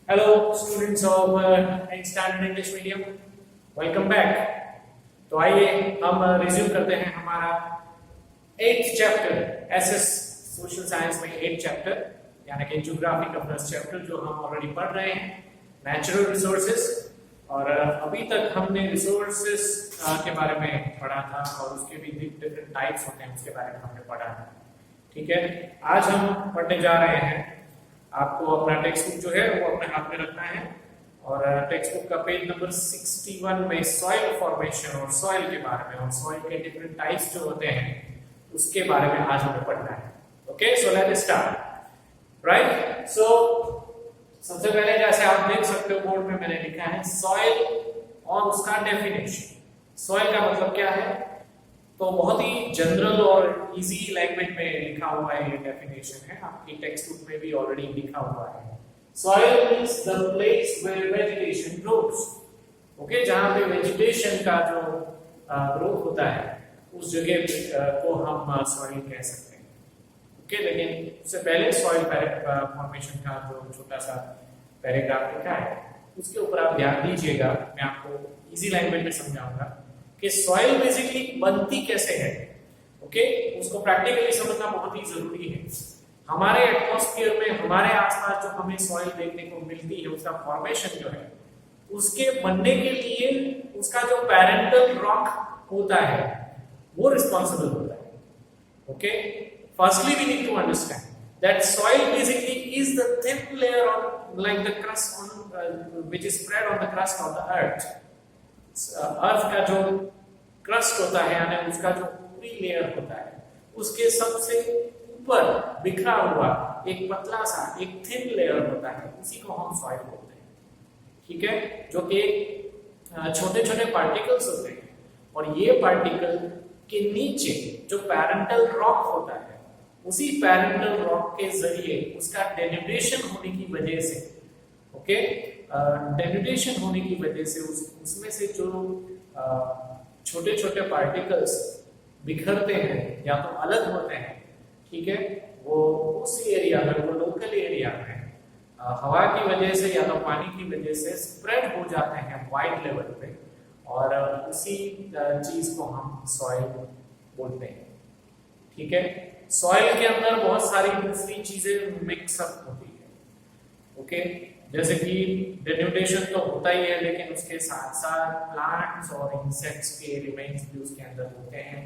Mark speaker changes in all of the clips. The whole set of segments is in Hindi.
Speaker 1: Hello, students of 9th standard English medium. Welcome back. तो आइए हम रिज्यूम करते हैं हमारा 8th chapter SS social science में 8th चैप्टर यानी कि ज्योग्राफी का फर्स्ट चैप्टर जो हम ऑलरेडी पढ़ रहे हैं नेचुरल रिसोर्सेज। और अभी तक हमने रिसोर्सेज के बारे में पढ़ा था और उसके भी डिफरेंट टाइप्स होते हैं उसके बारे में हमने पढ़ा है। ठीक है, आज हम पढ़ने जा रहे हैं। आपको अपना टेक्स्ट बुक जो है वो अपने हाथ में रखना है और टेक्स्ट बुक का पेज नंबर 61 में सॉइल फॉर्मेशन और सॉइल के बारे में और सॉइल के डिफरेंट टाइप्स जो होते हैं उसके बारे में आज हमें पढ़ना है। Okay, so let's start. Right, so सबसे पहले जैसे आप देख सकते हो बोर्ड में मैंने लिखा है सॉइल और उसका डेफिनेशन। सॉइल का मतलब क्या है, तो बहुत ही जनरल और इजी लैंग्वेज में लिखा हुआ है ये डेफिनेशन है, आपकी टेक्स्ट बुक में भी ऑलरेडी लिखा हुआ है। Soil means the place where vegetation grows. Okay, जहां पे वेजिटेशन का जो ग्रोथ होता है उस जगह को हम सॉइल कह सकते हैं। ओके, लेकिन उससे पहले सॉइल फॉर्मेशन का जो छोटा सा पैराग्राफ लिखा है उसके ऊपर आप ध्यान दीजिएगा। मैं आपको इजी लैंग्वेज में समझाऊंगा कि सॉइल बेसिकली बनती कैसे है। ओके, उसको प्रैक्टिकली समझना बहुत ही जरूरी है। हमारे एटमॉस्फेयर में हमारे आसपास जो हमें सॉइल देखने को मिलती है उसका फॉर्मेशन जो है उसके बनने के लिए उसका जो पैरेंटल रॉक होता है वो रिस्पॉन्सिबल होता है। Okay, firstly we need to understand that soil basically is the thin layer of like the crust on which is spread on the crust of the earth. Earth का जो क्रस्ट होता है यानी उसका जो पूरी लेयर होता है उसके सबसे ऊपर बिखरा हुआ एक पतला सा एक थिन लेयर होता है, उसी को हम सॉइल बोलते हैं। ठीक है, जो कि छोटे छोटे पार्टिकल्स होते हैं और ये पार्टिकल के नीचे जो पैरेंटल रॉक होता है उसी पैरेंटल रॉक के जरिए उसका डेन्यूडेशन होने की वजह से ओके डेन्यूडेशन होने की वजह से उसमें से जो छोटे छोटे पार्टिकल्स बिखरते हैं या तो अलग होते हैं, ठीक है, वो उस एरिया में वो लोकल एरिया में हवा की वजह से या तो पानी की वजह से स्प्रेड हो जाते हैं वाइड लेवल पे और उसी चीज को हम सॉइल बोलते हैं। ठीक है, सॉइल के अंदर बहुत सारी दूसरी चीजें मिक्सअप होती है। ओके, जैसे कि डेन्यूडेशन तो होता ही है लेकिन उसके साथ साथ प्लांट्स और इंसेक्ट्स के रिमेन्स भी उसके अंदर होते हैं,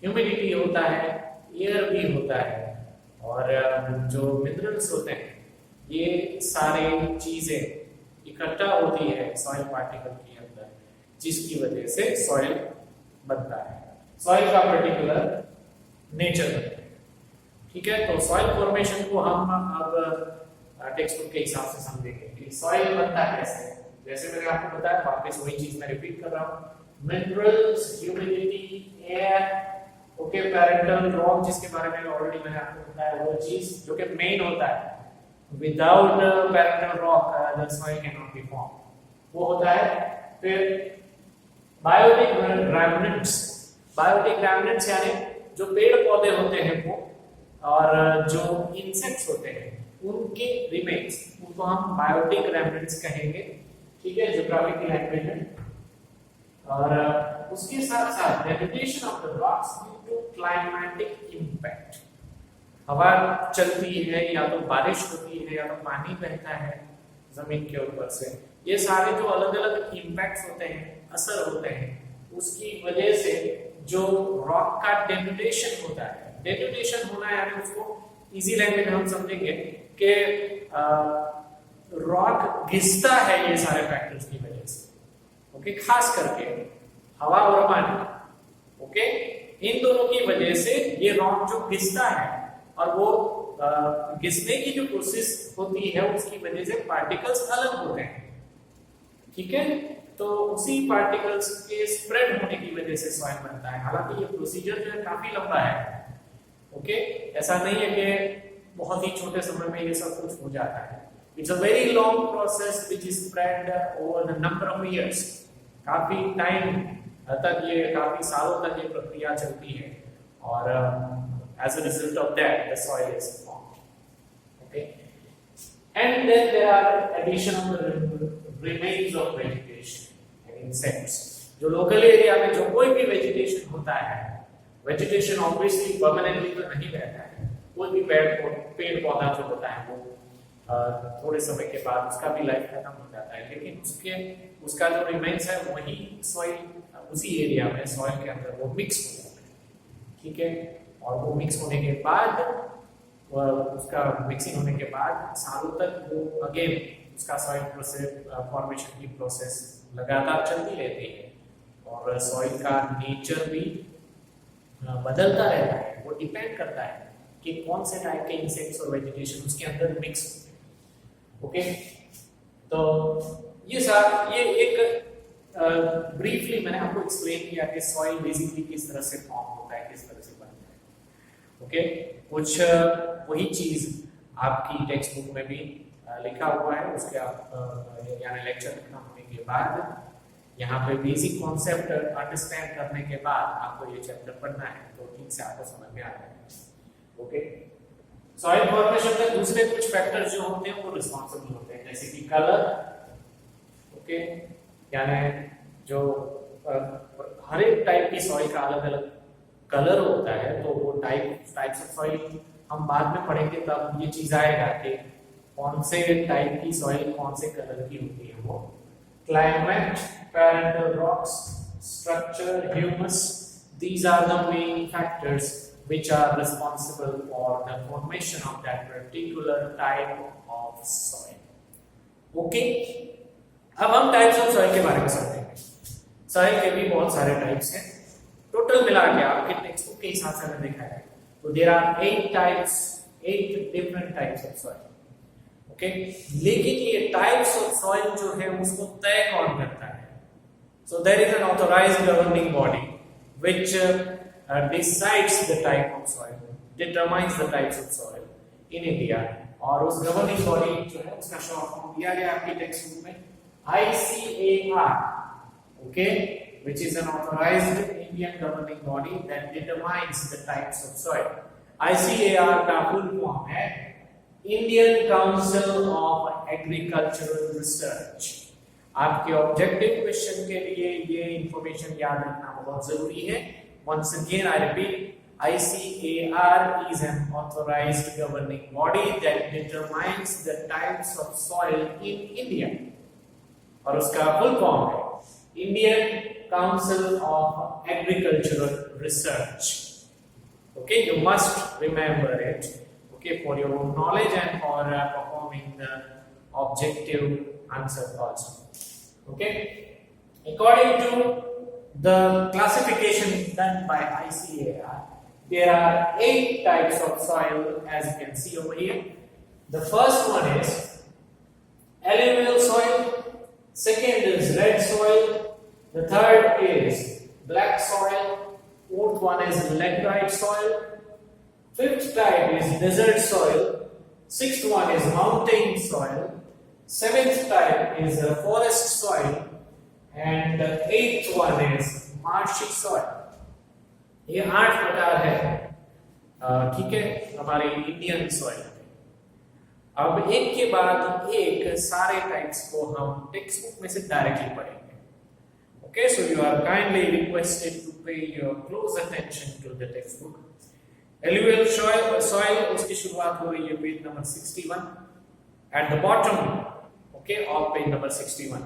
Speaker 1: ह्यूमिडिटी होता है, एयर भी होता है और जो मिनरल्स होते हैं ये सारी चीजें इकट्ठा होती है सॉइल पार्टिकल के अंदर जिसकी वजह से सॉइल बनता है। सॉइल का पर्टिकुलर नेचर बनता है। ठीक है, तो सॉइल फॉर्मेशन को हम अब टेक्स्ट बुक के हिसाब से समझेंगे कि सॉइल बनता कैसे। जैसे मैंने आपको बताया, वापस वही चीज मैं रिपीट कर रहा हूं, minerals, humidity, air, okay, parental rock जिसके बारे में ऑलरेडी मैंने आपको बताया वो चीज जो कि मेन होता है। Without parental rock the soil can not be form, वो होता है। फिर बायोटिक रैमनेंट्स, बायोटिक रैमनेंट्स यानी जो पेड़ पौधे होते हैं वो और जो इंसेक्ट्स होते हैं उनके रिमेन्स, उनको हम बायोटिक रेमिनेंट्स कहेंगे। ठीक है, ज्योग्राफिकल लैंग्वेज में। और उसके साथ साथ denudation of the rocks due to climatic impact, हवा चलती है या तो बारिश होती है या तो पानी बहता है जमीन के ऊपर से, ये सारे जो अलग अलग इंपैक्ट्स होते हैं, असर होते हैं, उसकी वजह से जो रॉक का डेन्यूडेशन होता है, डेन्यूडेशन होना यानी उसको इजी लैंग्वेज में हम समझेंगे कि रॉक घिसता है ये सारे फैक्टर्स की वजह से। ओके, खास करके हवा और पानी, ओके, इन दोनों की वजह से ये रॉक जो घिसता है और वो घिसने की जो प्रोसेस होती है उसकी वजह से पार्टिकल्स अलग होते हैं। ठीक है, तो उसी पार्टिकल्स के स्प्रेड होने की वजह से सॉइल बनता है। हालांकि ये प्रोसीजर जो है काफी लंबा है। ओके, ऐसा नहीं है कि बहुत ही छोटे समय में ये सब कुछ हो जाता है। It's a very long process which is spread over the number of years. काफी टाइम तक ये, काफी सालों तक ये प्रक्रिया चलती है और as a result of that the soil is formed. Okay, And then there are addition of the remains of vegetation and insects. जो लोकल एरिया में जो कोई भी वेजिटेशन होता है, वेजिटेशन ऑब्वियसली परमानेंटली तो नहीं रहता है, कोई भी पेड़ पौधा जो होता है वो थोड़े समय के बाद उसका भी लाइफ खत्म हो जाता है, लेकिन उसका जो रिमेन्स है वही सॉइल, उसी एरिया में सॉइल के अंदर वो मिक्स हो जाता है, ठीक है। और वो मिक्स होने के बाद उसका मिक्सिंग होने के बाद सालों तक वो अगेन उसका सॉइल प्रोसेस फॉर्मेशन की प्रोसेस लगातार चलती रहती है और सॉइल का नेचर भी बदलता रहता है। वो डिपेंड करता है कि कौन से टाइप के इंसेक्ट्स और वेजिटेशन उसके अंदर मिक्स होते हैं। ओके, तो ये एक ब्रीफली मैंने आपको एक्सप्लेन किया कि सॉइल बेसिकली किस तरह से फॉर्म होता है, किस तरह से बनता है। ओके, कुछ वही चीज आपकी टेक्स्ट बुक में भी लिखा हुआ है, उसके आप यानी लेक्चर लिखना होने के बाद यहाँ पे बेसिक कॉन्सेप्ट अंडरस्टैंड करने के बाद आपको ये चैप्टर पढ़ना है, तो ठीक से आपको समझ में आ जाएगा। ओके, सॉइल फॉर्मेशन में दूसरे कुछ फैक्टर्स जो होते हैं वो रिस्पॉन्सिबल होते हैं, जैसे कि कलर। ओके, यानी जो हर एक टाइप की सॉइल का अलग अलग कलर होता है, तो वो टाइप्स ऑफ सॉइल हम बाद में पढ़ेंगे, तब ये चीज आएगा कि कौन से टाइप की सॉइल कौन से कलर की होती है। वो climate, parental rocks, structure, humus, these are the main factors which are responsible for the formation of that particular type of soil. Okay, अब हम टाइप्स ऑफ सॉइल के बारे में समझेंगे। सॉइल के भी बहुत सारे टाइप्स हैं, टोटल मिला के आपके टेक्स्ट बुक के हिसाब से मैंने देखा है, तो there are 8 different types of soil. Okay, लेकिन ये टाइप्स ऑफ सॉइल जो है उसको तय कौन करता है? So there is an authorized governing body which decides the type of soil, determines the types of soil in India, और उस governing body जो है उसका शॉर्ट फॉर्म दिया गया आपकी टेक्स्ट बुक में ICAR, okay, which is an authorized Indian governing body that determines the types of soil. ICAR का फुल फॉर्म है Indian Council of Agricultural Research। आपके ऑब्जेक्टिव क्वेश्चन के लिए ये इंफॉर्मेशन याद रखना बहुत जरूरी है। Once again I repeat, ICAR is an authorized governing body that determines the types of soil in India, और उसका फुल फॉर्म है Indian Council of Agricultural Research। Okay, you must remember it, okay, for your own knowledge and for performing the objective answer also. Okay, according to the classification done by ICAR, there are 8 types of soil, as you can see over here. The first one is alluvial soil, second is red soil, the third is black soil, fourth one is laterite soil, fifth type is desert soil, sixth one is mountain soil, seventh type is forest soil, and the eighth one is marshy soil. ये 8 प्रकार है, ठीक है, हमारे इंडियन सॉइल। अब एक के बाद एक सारे टाइप्स को हम टेक्स्ट बुक में से डायरेक्टली पढ़ेंगे। Okay, so you are kindly requested to pay your close attention to the text book. Alluvial soil, उसकी शुरुआत हो रही है page number 61 at the bottom, okay, of page number 61।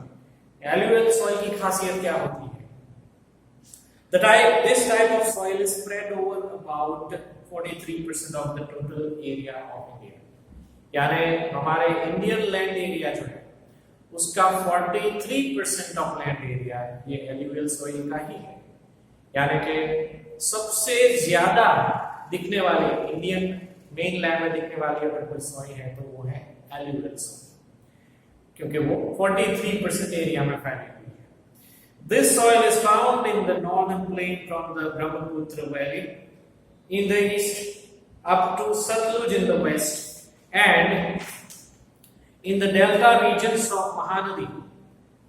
Speaker 1: Alluvial soil की खासियत क्या होती है? This type of soil is spread over about 43% of the total area of India। यानी हमारे इंडियन लैंड एरिया जो है उसका 43% ऑफ लैंड एरिया ये एलुवियल सॉइल का ही है। यानी कि सबसे ज्यादा दिखने वाली इंडियन मेन लैंड में दिखने वाली अगर कोई सॉइल है तो वो है एलुवियल सॉइल, क्योंकि वो 43% एरिया में फैली हुई है। This soil is found in the northern plain from the Brahmaputra Valley in the east up to Satluj in the west and in the delta regions of Mahanadi।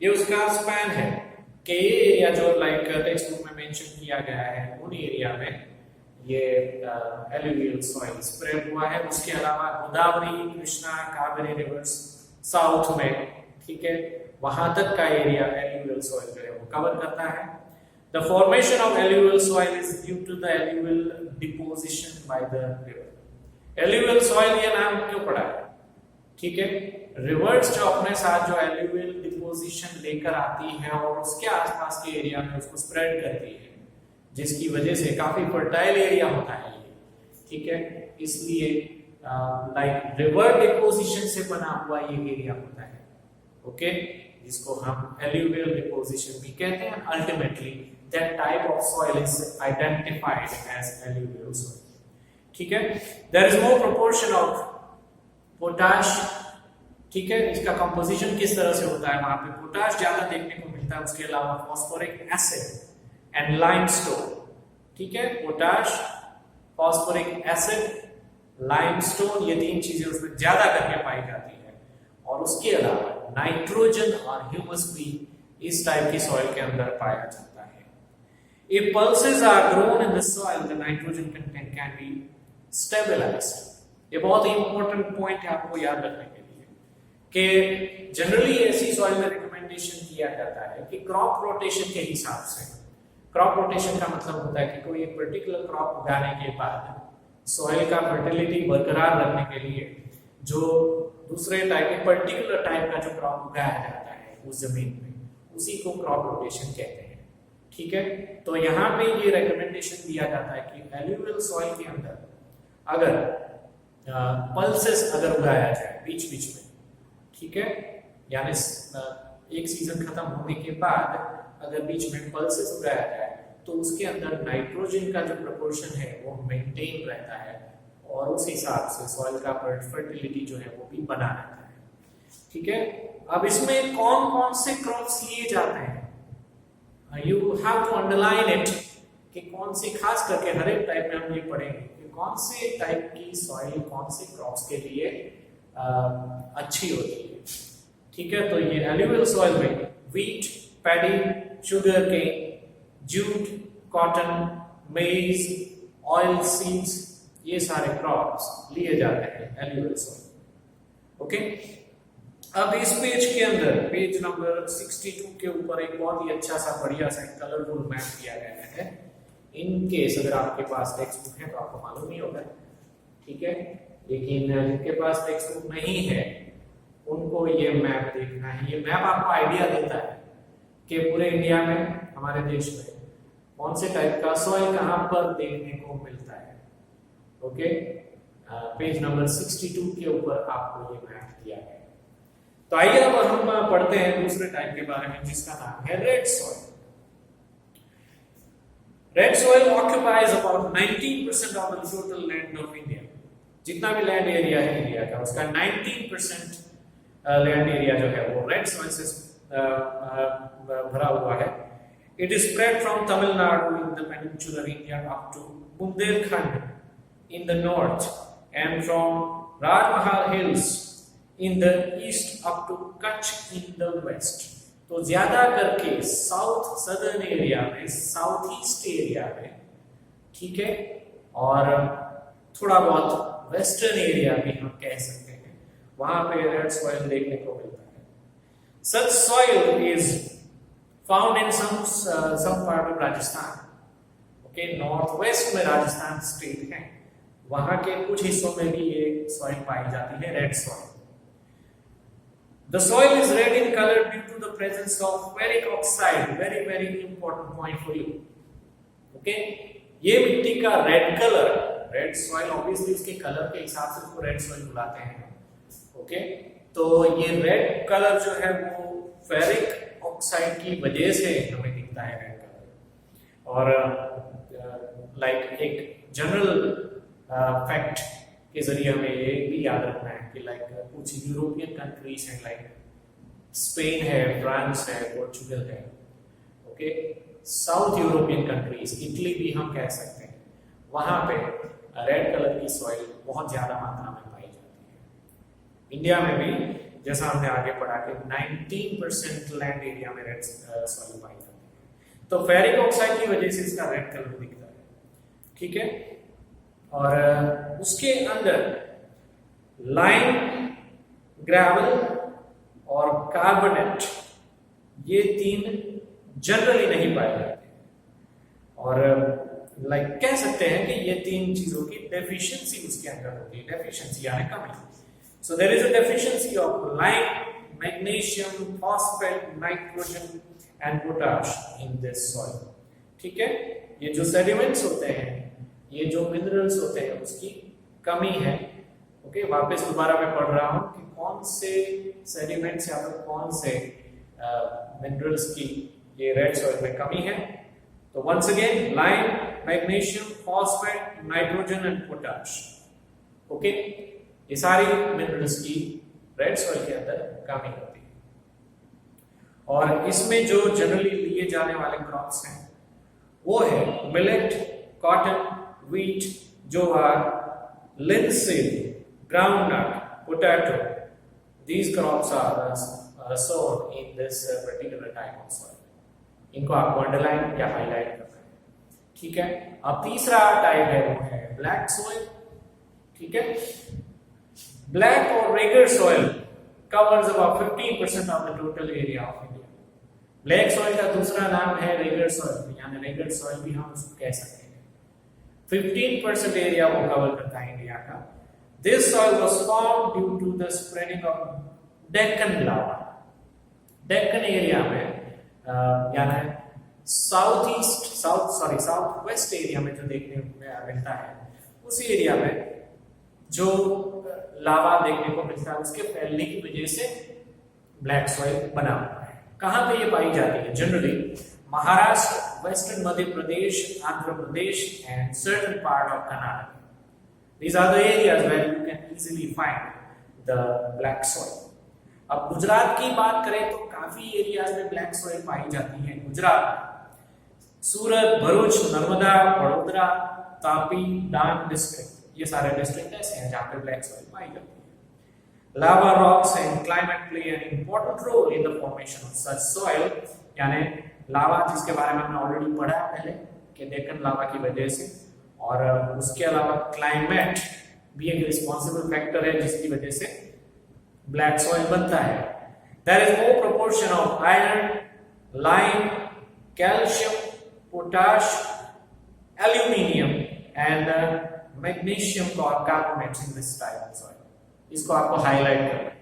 Speaker 1: ये उसका स्पैन है कि ये एरिया जो लाइक टेक्स्ट बुक में मेंशन किया गया है उन एरिया में ये एलुवियल सॉइल स्प्रेड हुआ है। उसके अलावा गोदावरी, कृष्णा, कावेरी रिवर्स साउथ में, ठीक है, वहां तक का एरिया एलुवियल सॉइल जो है वो कवर करता है। The formation of alluvial soil is due to the alluvial deposition by the river. Alluvial soil ये नाम क्यों पड़ा है? ठीक है, रिवर्स जो अपने साथ जो alluvial deposition लेकर आती है और उसके आसपास के एरिया में उसको स्प्रेड करती है, जिसकी वजह से काफी फर्टाइल एरिया होता है ये, ठीक है, इसलिए लाइक रिवर डिपोजिशन से बना हुआ ये एरिया होता है, ओके, जिसको हम alluvial deposition भी कहते हैं। Ultimately that type of soil is identified as alluvial soil, ठीक है। there is more proportion of potash, ठीक है, इसका कंपोजिशन किस तरह से होता है, वहां पे पोटाश ज्यादा देखने को मिलता है। उसके अलावा फॉस्फोरिक एसिड एंड लाइमस्टोन, ठीक है, पोटाश, फॉस्फोरिक एसिड, लाइमस्टोन, ये तीन चीजें उसमें ज्यादा करके पाई जाती है। और उसके अलावा नाइट्रोजन और ह्यूमस भी इस टाइप की सॉइल के अंदर पाया जाता है। If pulses are grown in the soil, the nitrogen content can be stabilized. ये बहुत ही इंपॉर्टेंट पॉइंट है आपको याद रखने के लिए कि जनरली ऐसी सॉइल में रिकमेंडेशन किया जाता है कि क्रॉप रोटेशन के हिसाब से, क्रॉप रोटेशन का मतलब होता है कि कोई एक पर्टिकुलर क्रॉप उगाने के बाद सॉइल का फर्टिलिटी बरकरार रखने के लिए जो दूसरे टाइप के पर्टिकुलर टाइप का जो क्रॉप उगाया जाता है उस जमीन में, उसी को क्रॉप रोटेशन कहते हैं, ठीक है। तो यहाँ पे ये रिकमेंडेशन दिया जाता है कि एलुवियल सॉइल के अंदर अगर पल्सेस अगर उगाया जाए बीच बीच में, ठीक है, यानी एक सीजन खत्म होने के बाद अगर बीच में पल्सेस उगाया जाए तो उसके अंदर नाइट्रोजन का जो प्रोपोर्शन है वो मेंटेन रहता है और उस हिसाब से सॉइल का फर्टिलिटी जो है वो भी बना रहता है, ठीक है। अब इसमें कौन कौन से क्रॉप्स लिए जाते हैं, you have to underline it कि कौन सी, खास करके हर एक टाइप में हम ये पढ़ेंगे कि कौन से टाइप की सॉइल कौन से क्रॉप्स के लिए अच्छी होती है, ठीक है। तो ये एलुवियल सॉइल में wheat, paddy, sugarcane, jute, cotton, maize, oil seeds, ये सारे क्रॉप्स लिए जाते हैं एलुवियल सॉइल, ओके। अब इस पेज के अंदर पेज नंबर 62 के ऊपर एक बहुत ही अच्छा सा बढ़िया सा कलरफुल मैप दिया गया है। इन केस अगर आपके पास टेक्स्ट बुक है तो आपको मालूम नहीं होगा, ठीक है, लेकिन जिनके पास टेक्स्ट बुक नहीं है उनको ये मैप देखना है। ये मैप आपको आइडिया देता है कि पूरे इंडिया में, हमारे देश में कौन से टाइप का सॉइल कहां पर देखने को मिलता है, ओके। पेज नंबर 62 के ऊपर आपको ये मैप दिया गया है। तो आइए अब हम पढ़ते हैं दूसरे टाइप के बारे में जिसका नाम है red soil. Red soil occupies about 19% of the total land of India. जितना भी लैंड एरिया है इंडिया का, उसका 19% लैंड एरिया जो है वो रेड सॉइल से भरा हुआ है। It is spread from Tamil Nadu in the peninsular India up to Bundelkhand in the north and from Rajmahal hills in the east up to Kutch in the west। तो ज्यादा करके साउथ सदर्न एरिया में, साउथ ईस्ट एरिया में, ठीक है, और थोड़ा बहुत वेस्टर्न एरिया भी हम कह सकते हैं, वहां पे रेड सॉइल देखने को मिलता है। Such soil is found in some part of Rajasthan, okay, north west में राजस्थान स्टेट है, वहां के कुछ हिस्सों में भी ये सॉइल पाई जाती है, red soil. The soil is red in color due to the presence of ferric oxide, very very important point for you, okay। ये मिट्टी का red colour, red soil obviously उसके कलर के हिसाब से उसको रेड सॉइल बुलाते हैं, ओके। तो ये रेड कलर जो है वो फेरिक ऑक्साइड की वजह से हमें दिखता है रेड कलर। और लाइक एक जनरल फैक्ट के जरिए हमें ये भी याद रखना है कि लाइक कुछ यूरोपियन कंट्रीज हैं, लाइक स्पेन है, फ्रांस है, पोर्चुगल है, okay, south European countries, Italy भी हम कह सकते हैं, वहां पे रेड कलर की सॉइल बहुत ज्यादा मात्रा में पाई जाती है। इंडिया में भी जैसा हमने आगे पढ़ा कि 19% लैंड एरिया में रेड सॉइल पाई जाती है, तो फेरिक ऑक्साइड की वजह से इसका रेड कलर दिखता है, ठीक है। और उसके अंदर लाइम, ग्रेवल और कार्बोनेट, ये तीन जनरली नहीं पाए जाते और कह सकते हैं कि ये तीन चीजों की डेफिशिएंसी उसके अंदर होती है, डेफिशिएंसी यानी कमी। So there is a deficiency of lime, magnesium, phosphate, nitrogen and potash in this soil. ठीक है, ये जो सेडिमेंट्स होते हैं, ये जो मिनरल्स होते हैं, उसकी कमी है। ओके, वापस दोबारा मैं पढ़ रहा हूं कि कौन से सेडिमेंट्स या फिर कौन से मिनरल्स की ये रेड सॉइल में कमी है। तो once again, lime, magnesium, phosphate, nitrogen and potash. Okay, ये सारी मिनरल्स की रेड सॉइल के अंदर कमी होती है। और इसमें जो जनरली लिए जाने वाले क्रॉप्स हैं वो है millet, cotton, wheat, jowar, linseed, groundnut, potato. These crops are sown in this particular type of soil. इनको आपको अंडरलाइन या हाईलाइट करना है। ठीक है, अब तीसरा टाइप है वो है ब्लैक सॉइल। ठीक है, ब्लैक और Regar soil covers about 15% of the total area of India. Black soil का दूसरा नाम है रेगर सॉइल, यानी रेगर सॉइल भी हम उसको कह सकते हैं। 15% एरिया वो कवर करता है इंडिया का। This soil was formed due to the spreading of Deccan lava. Deccan area में यानी साउथ वेस्ट एरिया में जो देखने में मिलता है, उसी एरिया में जो लावा देखने को मिलता है, उसके फैलने की वजह से ब्लैक सॉइल बना हुआ है। कहां पे ये पाई जाती है? Generally Maharashtra, western Madhya Pradesh, Andhra Pradesh and certain part of Karnataka. These are the areas where you can easily find the black soil. अब गुजरात की बात करें तो काफी एरियाज में ब्लैक सॉइल पाई जाती है। गुजरात, सूरत, भरूच, नर्मदा, वडोदरा, तापी, डांग डिस्ट्रिक्ट, ये सारे डिस्ट्रिक्ट ऐसे हैं जहां पे ब्लैक सॉइल पाई जाती है। Lava rocks and climate play an important role in the formation of such soil, यानी लावा जिसके बारे में हमने ऑलरेडी पढ़ा है पहले कि डेक्कन लावा की वजह से, और उसके अलावा क्लाइमेट भी एक रिस्पॉन्सिबल फैक्टर है जिसकी वजह से ब्लैक सॉइल बनता है। There is more proportion of iron, lime, calcium, potash, aluminium and magnesium carbonates in this type of soil. इसको आपको हाईलाइट करना है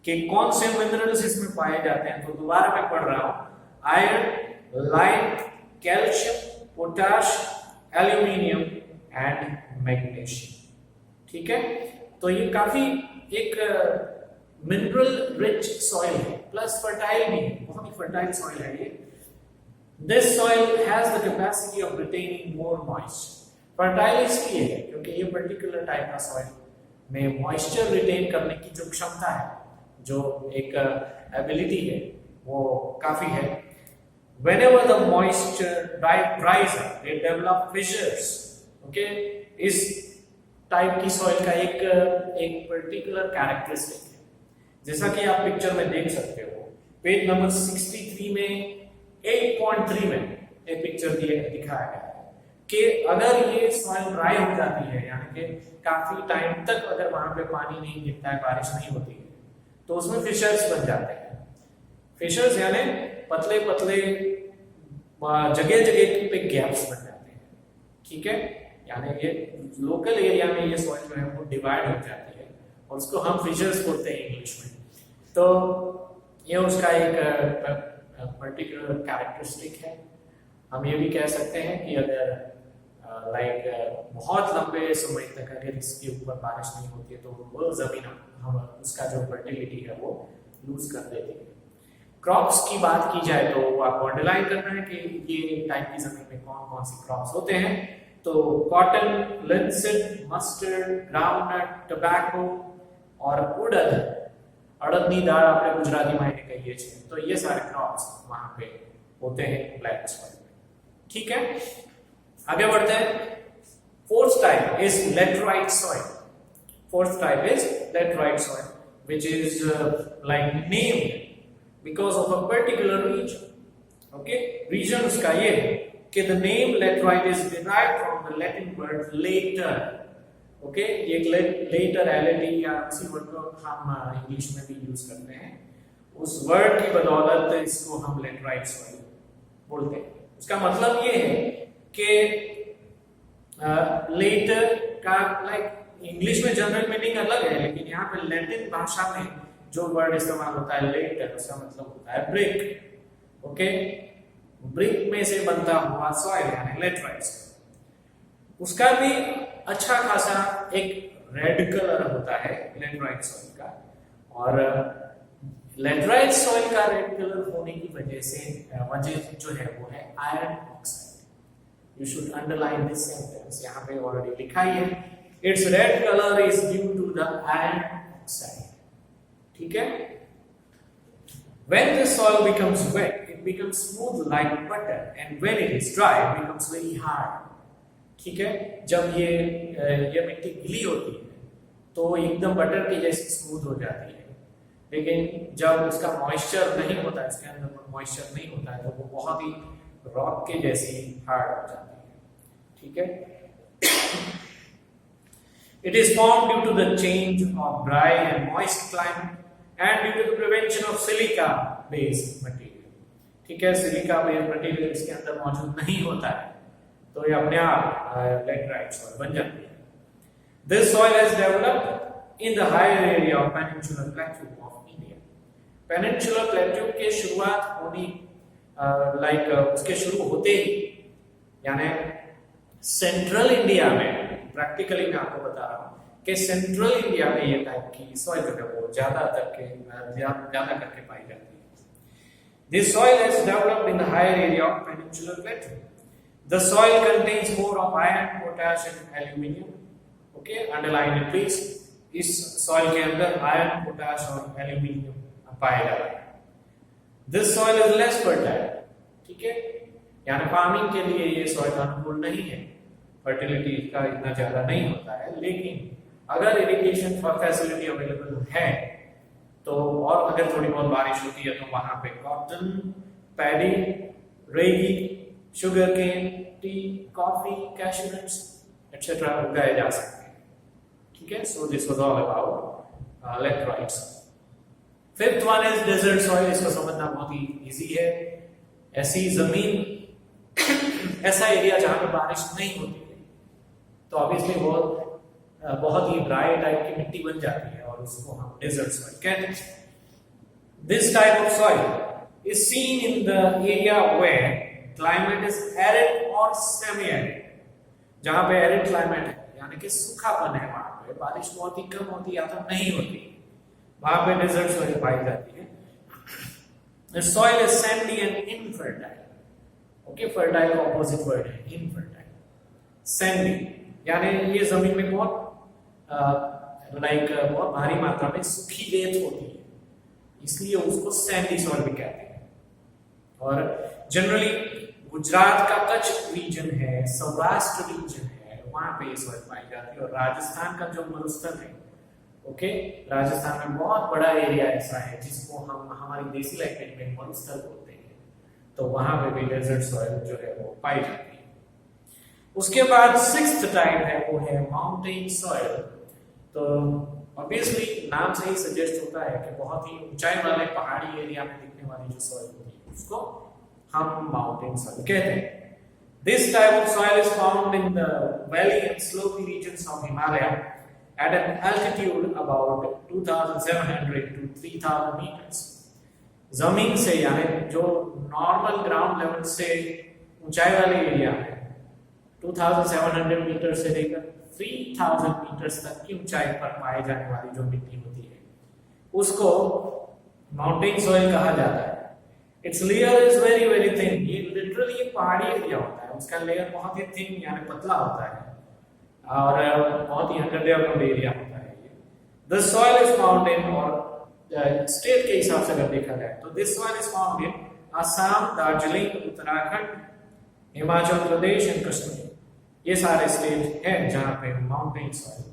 Speaker 1: कि कौन से मिनरल्स इसमें पाए जाते हैं। तो दोबारा मैं पढ़ रहा हूं, iron, lime, calcium, potash, aluminium and magnesium. ठीक है, तो ये काफी एक मिनरल रिच सॉइल है, प्लस फर्टाइल भी है, बहुत ही फर्टाइल सॉइल है ये। This soil has the capacity of retaining more moisture. Fertile इसलिए है क्योंकि ये पर्टिकुलर टाइप का सॉइल में मॉइस्चर रिटेन करने की जो क्षमता है, जो एक एबिलिटी है, वो काफी है। Whenever the moisture dries up, it develop fissures. Okay, इस टाइप की सॉइल का एक पर्टिकुलर कैरेक्टरिस्टिक है, जैसा कि आप पिक्चर में देख सकते हो। पेज नंबर 63 में 8.3 में एक पिक्चर दिखाया गया है कि अगर ये सॉइल ड्राई हो जाती है, यानी कि काफी टाइम तक अगर वहां पे पानी नहीं गिरता है, बारिश नहीं होती है, तो उसमें फिशर्स बन जाते हैं। फिशर्स यानी पतले पतले जगह जगह पे गैप्स बन जाते हैं। ठीक है, यानी ये लोकल एरिया में ये सॉइल जो है वो डिवाइड हो जाती है और उसको हम फिशर्स बोलते हैं इंग्लिश में। तो ये उसका एक पर्टिकुलर कैरेक्टरिस्टिक है। हम ये भी कह सकते हैं कि अगर बहुत लंबे समय तक अगर इसके ऊपर बारिश नहीं होती है तो वो जमीन हम उसका जो फर्टिलिटी है वो लूज कर देती है। क्रॉप्स की बात की जाए तो आपको अंडरलाइन करना है कि ये टाइप की जमीन में कौन कौन सी क्रॉप्स होते हैं। तो cotton, linseed, mustard, groundnut, tobacco और उड़द, अड़दनी दाल आपने गुजराती मायने कही है, तो ये सारे क्रॉप्स वहां पे होते हैं ब्लैक सॉइल में। ठीक है, आगे बढ़ते हैं। Fourth type is laterite soil. Fourth type is laterite soil which is named because of a particular region. Okay, region उसका ये है कि the name laterite is derived from the Latin word later. Okay, ये लेटर एलएटी या उसी वर्ड को हम इंग्लिश में भी यूज करते हैं, उस वर्ड की बदौलत इसको हम लेटराइट सॉइल बोलते हैं। उसका मतलब ये है कि लेटर का लाइक इंग्लिश में जनरल मीनिंग अलग है, लेकिन यहाँ पे लैटिन भाषा में जो वर्ड इस्तेमाल होता है लेटर, उसका मतलब होता है ब्रिक। ओके, ब्रिक में से बनता हुआ सॉइल यानी लेटराइट। उसका भी अच्छा खासा एक रेड कलर होता है लेटराइट सॉइल का, और लेटराइट सॉइल का रेड कलर होने की वजह जो है वो है iron oxide. You should underline this sentence, यहाँ पे ऑलरेडी लिखा ही है, its red colour is due to the iron oxide. ठीक है, when the soil becomes wet it becomes smooth like butter and when it is dry it becomes very hard। ठीक है, जब ये मिट्टी गीली होती है तो एकदम बटर की जैसी स्मूथ हो जाती है, लेकिन जब उसका मॉइस्चर नहीं होता है, इसके अंदर मॉइस्चर नहीं होता है, तो वो बहुत ही रॉक के जैसी हार्ड हो जाती है। ठीक है, it is formed due to the change of dry and moist climate and due to the prevention of silica based material। ठीक है, सिलिका बेस्ड मटेरियल इसके अंदर मौजूद नहीं होता है, तो ये अपने आप लेटराइट सॉइल बन जाती है। This soil has developed in the higher area of peninsular plateau of India। Peninsular plateau के शुरुआत होनी उसके शुरू होते ही यानी सेंट्रल इंडिया में, प्रैक्टिकली मैं आपको बता रहा हूँ कि सेंट्रल इंडिया में ये टाइप की सॉइल जो है वो ज्यादा करके पाई जाती है। This soil has developed in the higher area of peninsular plateau। The soil contains more of iron, potash and aluminium। Okay, underline it please। इस सॉइल के अंदर आयरन, पोटाश और एल्यूमिनियम पाया जाता है। This soil is less fertile। ठीक है, यानी फार्मिंग के लिए ये सॉइल अनुकूल नहीं है, फर्टिलिटी का इतना ज्यादा नहीं होता है, लेकिन अगर इरिगेशन फैसिलिटी अवेलेबल है तो, और अगर थोड़ी बहुत बारिश होती है, तो वहां पे cotton, paddy, ragi, sugar cane, tea, coffee, cashew nuts etcetera उगाए जा सकते हैं। ठीक है, so this was all about laterites. Fifth one is desert soil. इसको समझना बहुत ही इजी है। ऐसी जमीन ऐसा एरिया जहां पे बारिश नहीं होती है, तो ऑब्वियसली वो बहुत ही ड्राई टाइप की मिट्टी बन जाती है और उसको हम डेजर्ट सॉइल कहते हैं। This type of soil is seen in the area where climate is arid और सेमी एरिड। जहां पे एरिड क्लाइमेट है यानी कि सूखापन है, वहां पे बारिश बहुत ही कम होती है या तो नहीं होती, वहां पे डेजर्ट सॉइल पाई जाती है। The soil is Sandy and infertile. Okay, fertile का ऑपोजिट वर्ड है इनफर्टाइल। सैंडी यानी ये जमीन में बहुत बहुत भारी मात्रा में सूखी रेत होती है, इसलिए उसको सैंडी सॉइल भी कहते हैं। और जनरली गुजरात का कच्छ रीजन है, सौराष्ट्र रीजन है, वहां पे ये सॉइल पाई जाती है। और राजस्थान का जो मरुस्थल है, ओके, राजस्थान में बहुत बड़ा एरिया ऐसा है जिसको हम हमारी देसी लैंग्वेज में मरुस्थल बोलते हैं, तो वहां पे भी डेजर्ट सॉइल जो है वो पाई जाती है। उसके बाद सिक्स्थ टाइप है वो है माउंटेन सॉइल। तो ऑब्वियसली नाम से ही सजेस्ट होता है कि बहुत ही ऊंचाई वाले पहाड़ी एरिया में दिखने वाली जो सॉइल होती है उसको हम माउंटेन सॉइल कहते हैं। This type of soil is found in the valley and slopy regions of Himalaya at an altitude about 2700 to 3000 meters। जमीन से यानी जो नॉर्मल ग्राउंड लेवल से ऊंचाई वाले एरिया में 2700 मीटर से लेकर 3000 मीटर्स तक की ऊंचाई पर पाए जाने वाली जो मिट्टी होती है उसको माउंटेन सॉइल कहा जाता है। It's layer is very very thin. ये लिटरली पहाड़ी एरिया होता है, उसका लेयर बहुत ही थिन यानी पतला होता है और बहुत ही अंडरडेवलप्ड एरिया होता है ये। द सॉइल इज फाउंड इन, और स्टेट के हिसाब से अगर देखा जाए तो this soil is found in Assam, Darjeeling, Uttarakhand, Himachal Pradesh and Kashmir. ये सारे स्टेट हैं जहां पे माउंटेन सॉइल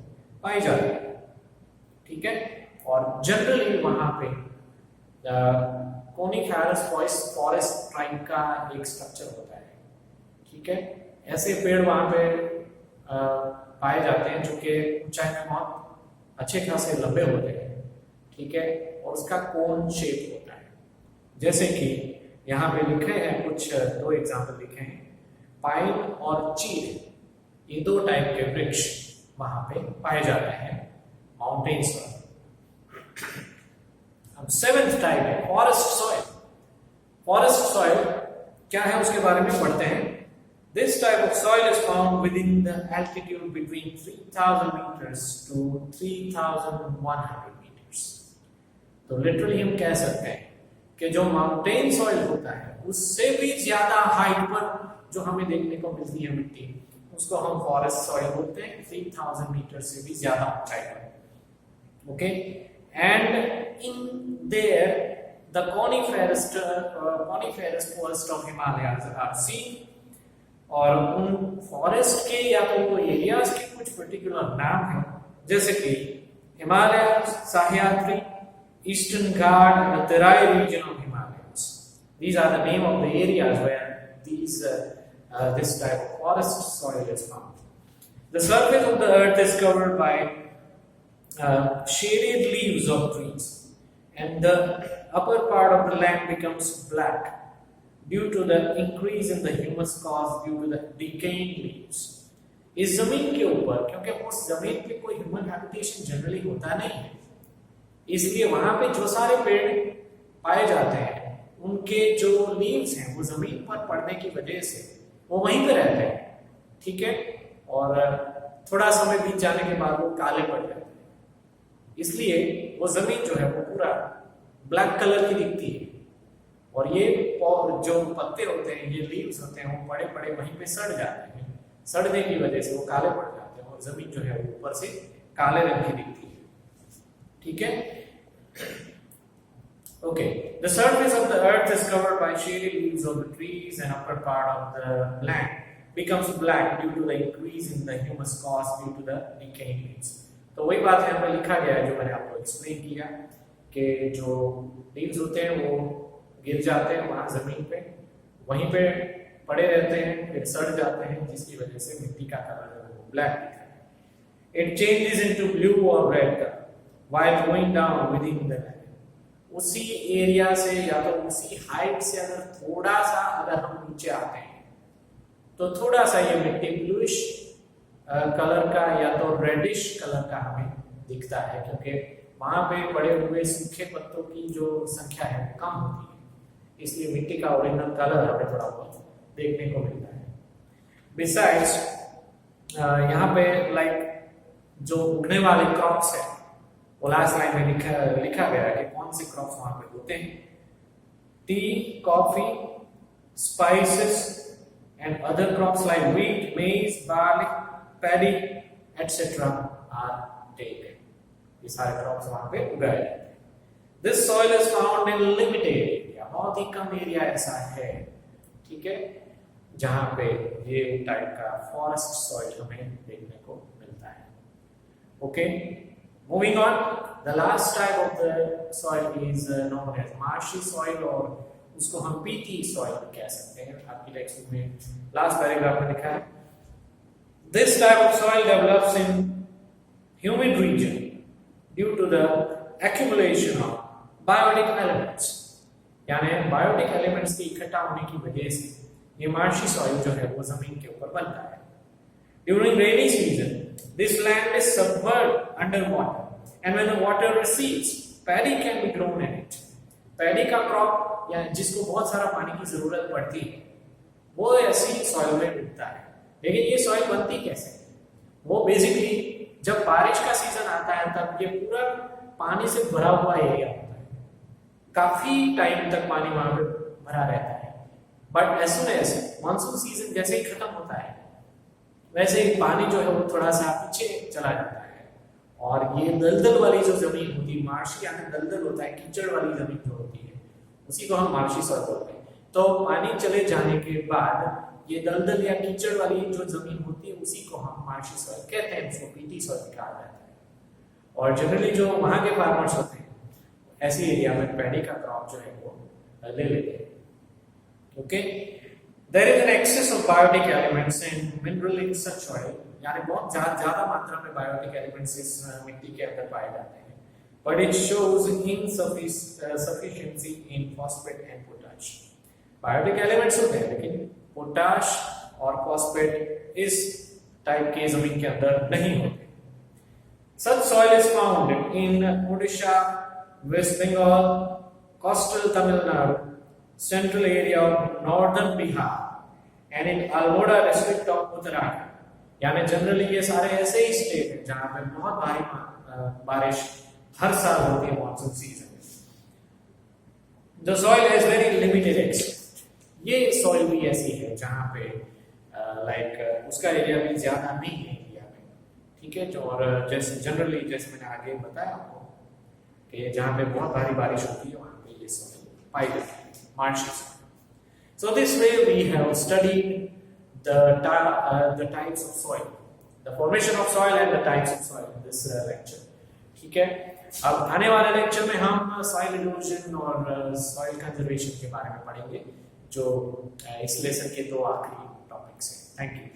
Speaker 1: पाई जाती है। ठीक है, और जनरली वहां पे कोनिफेरस फॉरेस्ट टाइप का एक स्ट्रक्चर होता है। ठीक है, ऐसे पेड़ वहां पे पाए जाते हैं जो कि ऊंचाई में बहुत अच्छे खासे लंबे होते हैं, ठीक है, और उसका कोन शेप होता है। जैसे कि यहाँ पे लिखे हैं कुछ दो एग्जाम्पल लिखे हैं, पाइन और चीड़, ये दो टाइप के वृक्ष वहां पे पाए जाते हैं माउंटेन्स पर। अब सेवेंथ टाइप है फॉरेस्ट सॉइल। फॉरेस्ट सॉइल क्या है उसके बारे में पढ़ते हैं। This type of soil is found within the altitude between 3000 meters to 3100 meters। तो लिटरली हम कह सकते हैं कि जो माउंटेन सॉइल होता है उससे भी ज्यादा हाइट पर जो हमें देखने को मिलती है मिट्टी, उसको हम फॉरेस्ट सॉइल बोलते हैं, 3000 मीटर से भी ज्यादा ऊंचाई पर। Okay, and in their the coniferous forest of Himalayas are seen। और उन फॉरेस्ट के या तो वो एरियाज के कुछ पर्टिकुलर नाम हैं, जैसे कि Himalaya, Sahyadri, eastern Ghat, and the Terai region of Himalayas। These are the name of the areas where this type of forest soil is found। The surface of the earth is covered by shaded leaves of trees, and the upper part of the land becomes black due to the increase in the humus caused due to the decaying leaves। इस जमीन के ऊपर, क्योंकि उस जमीन पे कोई ह्यूमन हैबिटेशन जनरली होता नहीं है, इसलिए वहां पे जो सारे पेड़ पाए जाते हैं उनके जो लीव्स हैं वो जमीन पर पड़ने की वजह से वो वहीं पे रहते हैं, ठीक है, और थोड़ा समय बीत जाने के बाद वो काले पड़ जाते हैं, इसलिए वो जमीन जो है वो पूरा ब्लैक कलर की दिखती है। और ये जो पत्ते होते हैं, ये लीव्स होते हैं, वो बड़े बड़े वहीं पे सड़ जाते हैं, सड़ने की वजह से वो काले पड़ जाते हैं और जमीन जो है ऊपर से काले रंग की दिखती है, ठीक है। Okay, the surface of the earth is covered by shady leaves of the trees and upper part of the land becomes black due to the increase in the humus caused due to the decaying leaves। तो वही बात यहाँ पर लिखा गया है जो मैंने आपको एक्सप्लेन किया कि जो लीव्स होते हैं वो गिर जाते हैं वहां जमीन पे, वहीं पे पड़े रहते हैं, फिर सड़ जाते हैं, जिसकी वजह से मिट्टी का कलर है वो ब्लैक दिखता है। इट चेंजेस इनटू ब्लू और red colour while going down with in the land. उसी एरिया से या तो उसी हाइट से अगर थोड़ा सा अगर हम नीचे आते हैं तो थोड़ा सा ये मिट्टी ब्लूइश कलर का या तो रेडिश कलर का हमें दिखता है, क्योंकि वहां पे पड़े हुए सूखे पत्तों की जो संख्या है वो कम होती है, इसलिए मिट्टी का ओरिजिनल कलर हमें थोड़ा बहुत देखने को मिलता है। बिसाइड्स यहाँ पे लाइक जो उगने वाले क्रॉप्स है वो लास्ट लाइन में लिखा गया है कि कौन से क्रॉप्स वहां पे होते हैं। T, coffee, spices and other crops like wheat, maize, barley, paddy, etc. are taken। ये सारे क्रॉप्स वहां पे उगाए जाते हैं। This soil is found in limited area। बहुत ही कम एरिया ऐसा है, ठीक है, जहां पे ये टाइप का फॉरेस्ट सॉइल हमें देखने को मिलता है। Okay, moving on, the last type of the soil is known as marshy soil, और उसको हम पीटी सॉइल कह सकते हैं। आपकी टेक्स्ट बुक में लास्ट पैराग्राफ में लिखा है, this type of soil develops in humid region due to the accumulation of biotic elements. यानी बायोटिक एलिमेंट्स के इकट्ठा होने की वजह से ये मार्शी सॉइल जो है वो जमीन के ऊपर बनता है। During rainy season this land is submerged under water and when the water recedes paddy can be grown in it. Paddy का क्रॉप या जिसको बहुत सारा पानी की जरूरत पड़ती है वो ऐसी सॉइल में उगता है। लेकिन ये सॉइल बनती कैसे? वो बेसिकली जब बारिश का सीजन आता है तब ये पूरा पानी से भरा हुआ एरिया होता है, काफी टाइम तक पानी वहां पे भरा रहता है, but as soon as monsoon season जैसे ही खत्म होता है वैसे ही पानी जो है वो थोड़ा सा पीछे चला जाता है, और ये दलदल वाली जो जमीन होती है, मार्शी यानी दलदल होता है, कीचड़ वाली जमीन जो होती है उसी को हम मार्शी सॉइल बोलते हैं। तो पानी चले जाने के बाद ये दलदल या कीचड़ वाली जो जमीन होती है उसी को हम मार्शी सॉइल कहते हैं, उसको पीटी सॉइल कहा जाता है। और जनरली जो वहां के फार्मर्स होते हैं ऐसी एरिया में पैडी का क्रॉप जो है वो ले लेते हैं। Okay, There is an excess of biotic elements and mineral in such soil, यानी बहुत ज्यादा मात्रा में बायोटिक एलिमेंट्स इस मिट्टी के अंदर पाए जाते हैं, but it shows insufficiency in phosphate and potash. Biotic elements होते हैं लेकिन पोटाश और फॉस्फेट इस टाइप के जमीन के अंदर नहीं होते. Such soil is found in Odisha, West Bengal, coastal Tamil Nadu, central area of northern Bihar, and in Almora district of Uttarakhand. यानी जनरली ये सारे ऐसे ही स्टेट हैं जहां पे बहुत भारी बारिश हर साल होती है मॉनसून सीजन में. The soil has very limited access. ये सॉइल भी ऐसी है जहां पे लाइक उसका एरिया भी ज्यादा नहीं है इंडिया में, ठीक है. और जैसे जनरली जैसे मैंने आगे बताया आपको कि जहां पे बहुत भारी बारिश होती है वहां पे ये सॉइल पाई जाती है, martial. So this way we have studied the types of soil, the formation of soil and the types of soil in this lecture. ठीक है. अब आने वाले लेक्चर में हम सॉइल इरोजन और सॉइल कंजर्वेशन के बारे में पढ़ेंगे, जो इस लेसन के दो आखिरी टॉपिक्स हैं. Thank you.